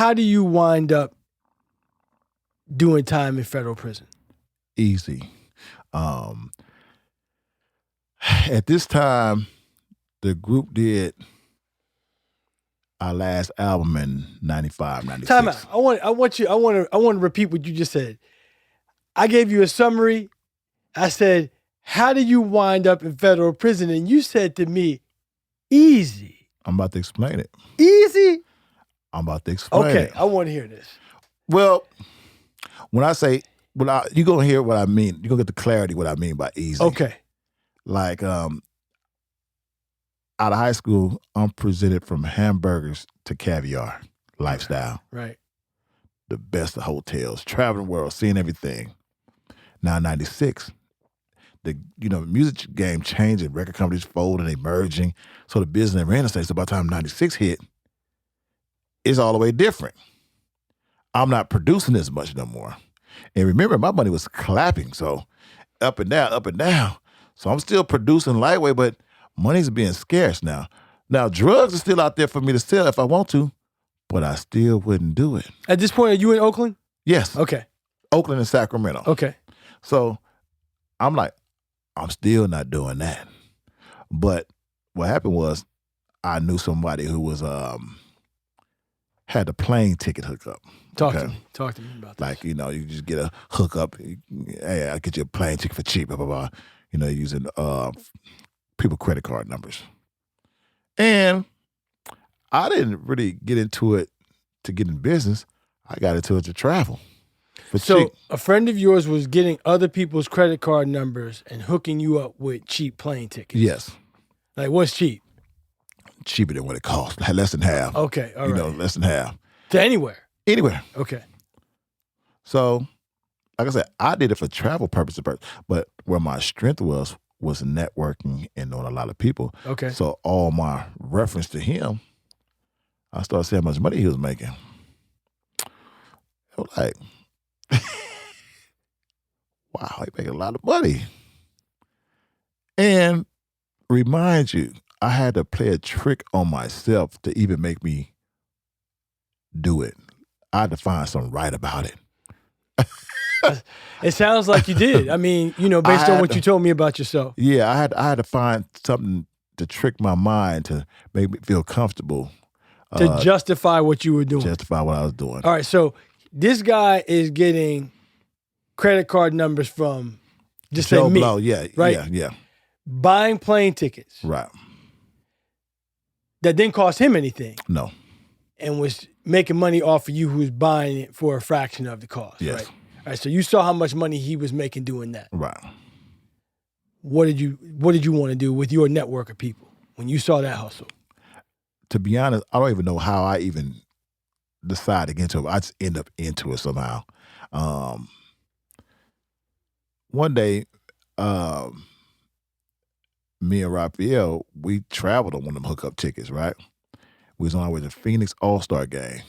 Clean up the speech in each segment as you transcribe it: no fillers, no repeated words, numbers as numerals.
how do you wind up doing time in federal prison? Easy. At this time, the group did our last album in 95, 96. Time out. I want to repeat what you just said. I gave you a summary. I said, how do you wind up in federal prison? And you said to me, easy. I'm about to explain it. Easy? I'm about to explain it. Okay, I want to hear this. Well, when I say, you're going to hear what I mean. You're going to get the clarity what I mean by easy. Okay. Like, out of high school, I'm presented from hamburgers to caviar lifestyle. Right. The best of hotels, traveling the world, seeing everything. Now, 96, the music game changing, record companies folding, emerging. So the business and real estate, so by the time 96 hit, it's all the way different. I'm not producing as much no more. And remember, my money was clapping, so up and down, up and down. So I'm still producing lightweight, but money's being scarce now. Now, drugs are still out there for me to sell if I want to, but I still wouldn't do it. At this point, are you in Oakland? Yes. Okay. Oakland and Sacramento. Okay. So I'm like, I'm still not doing that. But what happened was I knew somebody who was had a plane ticket hookup. Talk to me about that. Like, you just get a hookup. Hey, I'll get you a plane ticket for cheap, blah, blah, blah. Using people credit card numbers. And I didn't really get into it to get in business. I got into it to travel. So cheap. A friend of yours was getting other people's credit card numbers and hooking you up with cheap plane tickets. Yes. Like, what's cheap? Cheaper than what it cost. Less than half. Okay, all right. Less than half. To anywhere? Anywhere. Okay. So, like I said, I did it for travel purposes, but where my strength was networking and knowing a lot of people. Okay. So all my reference to him, I started seeing how much money he was making. I was like, wow, he making a lot of money. And remind you, I had to play a trick on myself to even make me do it. I had to find something right about it. It sounds like you did. I mean, based on what you told me about yourself. Yeah, I had to find something to trick my mind to make me feel comfortable. To justify what you were doing. Justify what I was doing. All right, so this guy is getting credit card numbers from just Joe say me. Blow, yeah, right? Yeah. Buying plane tickets. Right. That didn't cost him anything. No. And was making money off of you who was buying it for a fraction of the cost. Yes. Right? All right, so you saw how much money he was making doing that. Right. What did you want to do with your network of people when you saw that hustle? To be honest, I don't even know how I even decided to get into it. I just end up into it somehow. One day, me and Raphael, we traveled on one of them hookup tickets, right? We was on our way to Phoenix All-Star game.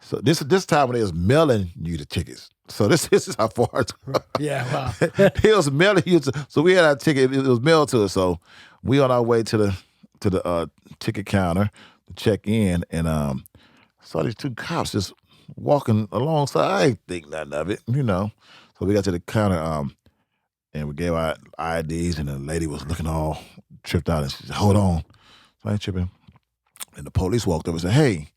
So this time when they was mailing you the tickets. So this is how far it's Yeah, wow. It was mailing you. So we had our ticket. It was mailed to us. So we on our way to the ticket counter to check in, and saw these two cops just walking alongside. I ain't think nothing of it, So we got to the counter, and we gave our IDs, and the lady was looking all tripped out, and she said, "Hold on." So I ain't tripping. And the police walked up and said, "Hey,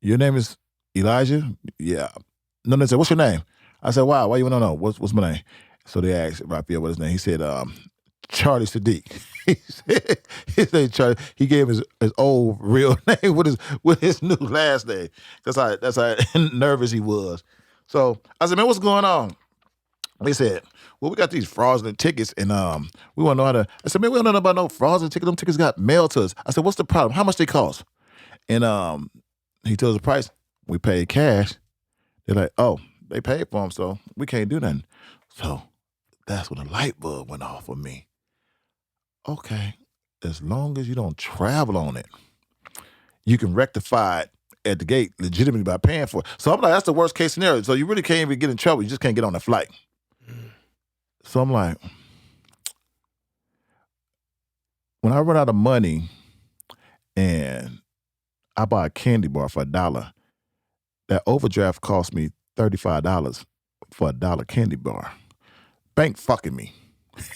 your name is Elijah?" "Yeah." No, they said, "What's your name?" I said, "Wow, why you want to know? What's my name?" So they asked Raphael what his name. He said, Charlie Sadiq. He said Charlie. He gave his old real name with his new last name. That's how nervous he was. So I said, "Man, what's going on?" They said, "Well, we got these fraudulent tickets, and we want to know how to." I said, "Man, we don't know about no fraudulent tickets. Them tickets got mailed to us." I said, "What's the problem? How much they cost?" And he told us the price. We paid cash. They're like, "Oh, they paid for them, so we can't do nothing." So that's when the light bulb went off for me. Okay, as long as you don't travel on it, you can rectify it at the gate legitimately by paying for it. So I'm like, that's the worst case scenario. So you really can't even get in trouble. You just can't get on the flight. So I'm like, when I run out of money and I buy a candy bar for $1. That overdraft cost me $35 for a $1 candy bar. Bank fucking me.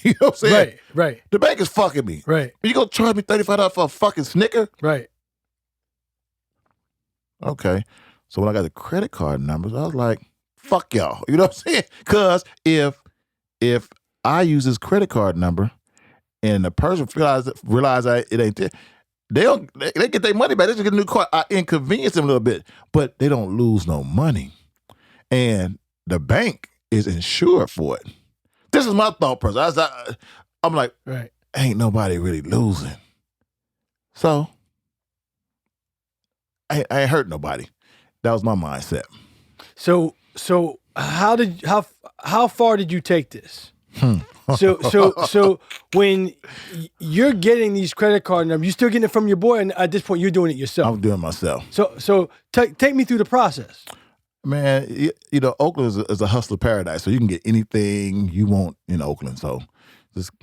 You know what I'm saying? Right. The bank is fucking me. Right. You gonna charge me $35 for a fucking Snicker? Right. Okay. So when I got the credit card numbers, I was like, fuck y'all. You know what I'm saying? Because if I use this credit card number and the person realize it ain't there, they get their money back. They just get a new card. I inconvenience them a little bit, but they don't lose no money. And the bank is insured for it. This is my thought process. I'm like, right. Ain't nobody really losing. So I ain't hurt nobody. That was my mindset. So how far did you take this? So when you're getting these credit card numbers, you still getting it from your boy, and at this point you're doing it yourself. I'm doing it myself. So take me through the process. Man, you know, Oakland is a hustler paradise, so you can get anything you want in Oakland. So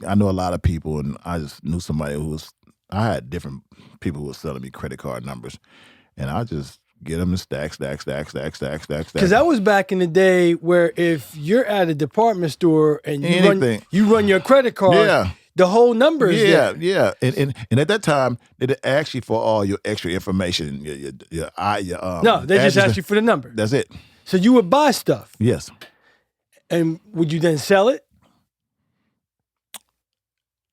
I know a lot of people, and I just knew somebody I had different people who were selling me credit card numbers, and I just get them in stacks. Because that was back in the day where if you're at a department store and you run your credit card, the whole number is there. Yeah. And at that time, they asked you for all your extra information. No, they just asked you for the number. That's it. So you would buy stuff. Yes. And would you then sell it?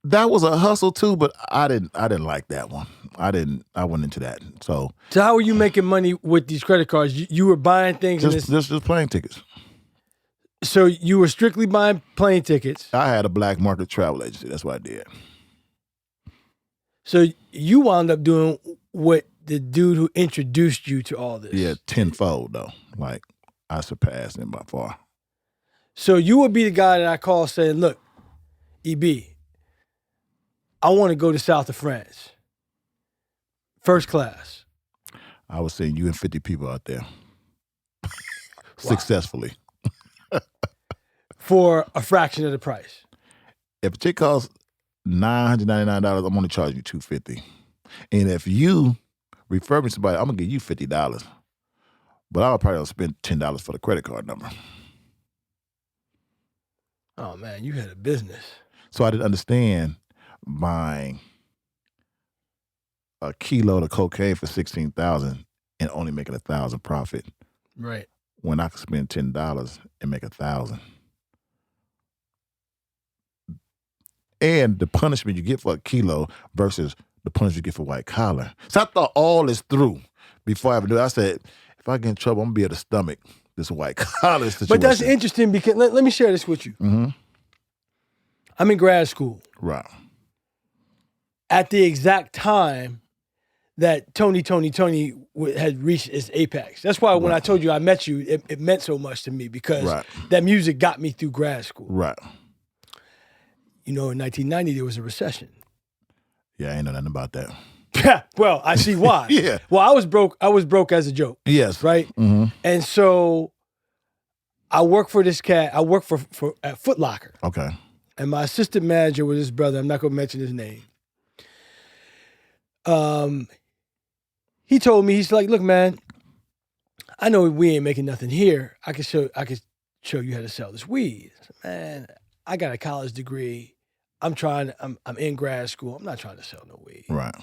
That was a hustle too, but I didn't like that one. I went into that. So how were you making money with these credit cards? You were buying things just plane tickets. So you were strictly buying plane tickets. I had a black market travel agency. That's what I did. So you wound up doing what the dude who introduced you to all this. Yeah, tenfold though. Like I surpassed him by far. So you would be the guy that I call saying, look, EB, I want to go to south of France. First class. I was saying you and 50 people out there. Successfully. For a fraction of the price. If a ticket costs $999, I'm only charging you $250. And if you refer me to somebody, I'm gonna give you $50. But I'll probably spend $10 for the credit card number. Oh man, you had a business. So I didn't understand buying a kilo of cocaine for $16,000 and only making $1,000 profit. Right. When I could spend $10 and make $1,000. And the punishment you get for a kilo versus the punishment you get for white collar. So I thought all this through before I ever do it. I said, if I get in trouble, I'm going to be able to stomach this white collar situation. But that's interesting because, let me share this with you. Mm-hmm. I'm in grad school. Right. At the exact time that Toni had reached its apex. That's why when I told you I met you, it meant so much to me because that music got me through grad school. Right. You know, in 1990, there was a recession. Yeah, I ain't know nothing about that. Yeah, well, I see why. Yeah. Well, I was broke as a joke. Yes. Right? Mm-hmm. And so I worked for this cat. I worked for at Foot Locker. Okay. And my assistant manager was his brother. I'm not going to mention his name. He told me, he's like, look, man, I know we ain't making nothing here. I could show you how to sell this weed. I said, man, I got a college degree. I'm in grad school. I'm not trying to sell no weed. Right.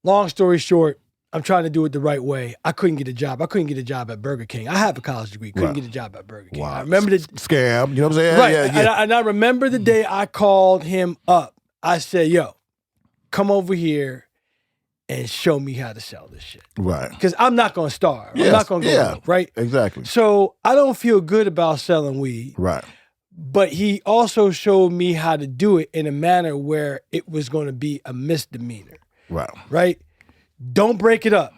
Long story short, I'm trying to do it the right way. I couldn't get a job. I couldn't get a job at Burger King. I have a college degree. Couldn't get a job at Burger King. Wow. I remember the scam. You know what I'm saying? Right. Yeah. And I remember the day I called him up. I said, yo, come over here and show me how to sell this shit. Right. Because I'm not going to starve. Yes. I'm not going to go broke, right? Exactly. So I don't feel good about selling weed. Right. But he also showed me how to do it in a manner where it was going to be a misdemeanor. Right. Right? Don't break it up.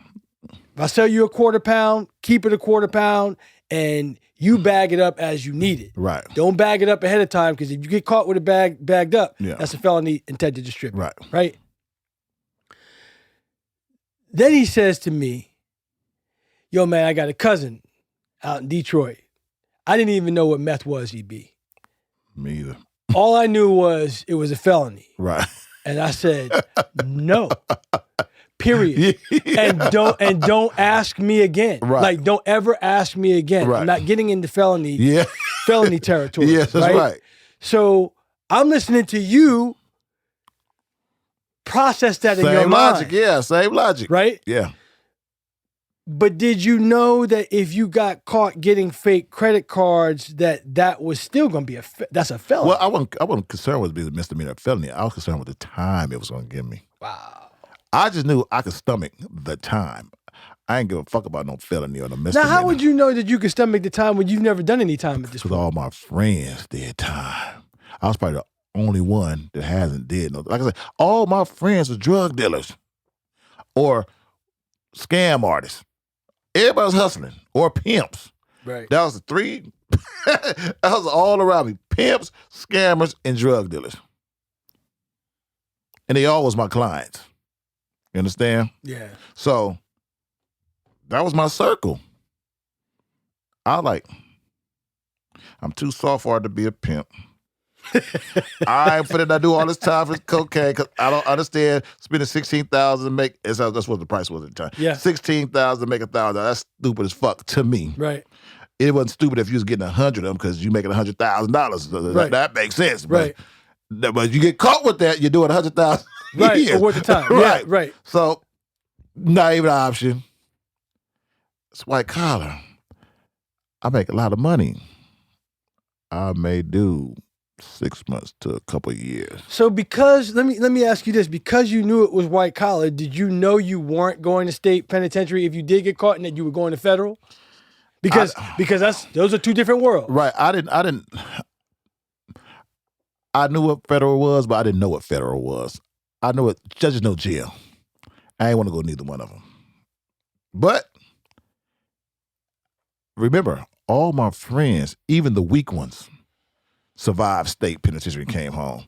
If I sell you a quarter pound, keep it a quarter pound, and you bag it up as you need it. Right. Don't bag it up ahead of time, because if you get caught with a bag bagged up, that's a felony intent to distribute. Right. Right? Then he says to me, yo, man, I got a cousin out in Detroit. I didn't even know what meth was, EB. Me either. All I knew was it was a felony. Right. And I said, no. period. And don't ask me again. Right. Like, don't ever ask me again. Right. I'm not getting into felony territory. Yes, that's right. So I'm listening to you process that in your Same mind. logic, yeah, same logic. Right? Yeah. But did you know that if you got caught getting fake credit cards, that was still going to be that's a felony? Well, I wasn't concerned with it being a misdemeanor or felony. I was concerned with the time it was going to give me. Wow. I just knew I could stomach the time. I ain't give a fuck about no felony or no misdemeanor. Now, how would you know that you could stomach the time when you've never done any time at this Because point? all my friends did time. I was probably the only one that hasn't did no. Like I said, all my friends are drug dealers or scam artists. Everybody was hustling or pimps. Right. That was the three. That was all around me. Pimps, scammers, and drug dealers. And they all was my clients. You understand? Yeah. So that was my circle. I was like, I'm too soft for to be a pimp. I ain't finna do all this time for cocaine because I don't understand spending $16,000 to make. That's what the price was at the time. Yeah. $16,000 to make $1,000. That's stupid as fuck to me. Right. It wasn't stupid if you was getting 100 of them because you making $100,000. Right. That makes sense. Right. But you get caught with that, you're doing 100,000. Right. Or worth the time. Right. Yeah, right. So, not even an option. It's white collar. I make a lot of money. I may do 6 months to a couple of years. So because let me ask you this, because you knew it was white collar, did you know you weren't going to state penitentiary if you did get caught and that you were going to federal? Because those are two different worlds. Right. I knew what federal was, but I didn't know what federal was. I knew it, judges know jail. I ain't want to go neither one of them. But remember, all my friends, even the weak ones, survived state penitentiary and came home.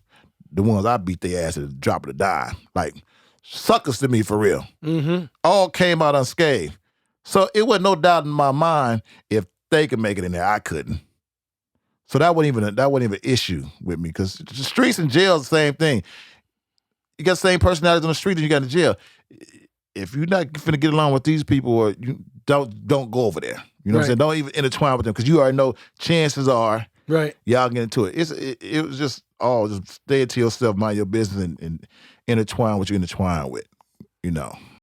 The ones I beat their ass at the drop of the dime. Like, suckers to me for real. Mm-hmm. All came out unscathed. So it wasn't no doubt in my mind if they could make it in there, I couldn't. So that wasn't even an issue with me because the streets and jail is the same thing. You got the same personalities on the street as you got in jail. If you're not finna get along with these people, or you don't go over there. You know what I'm saying? Don't even intertwine with them because you already know chances are y'all get into it. It was just stay to yourself, mind your business, and intertwine what you intertwine with. You know.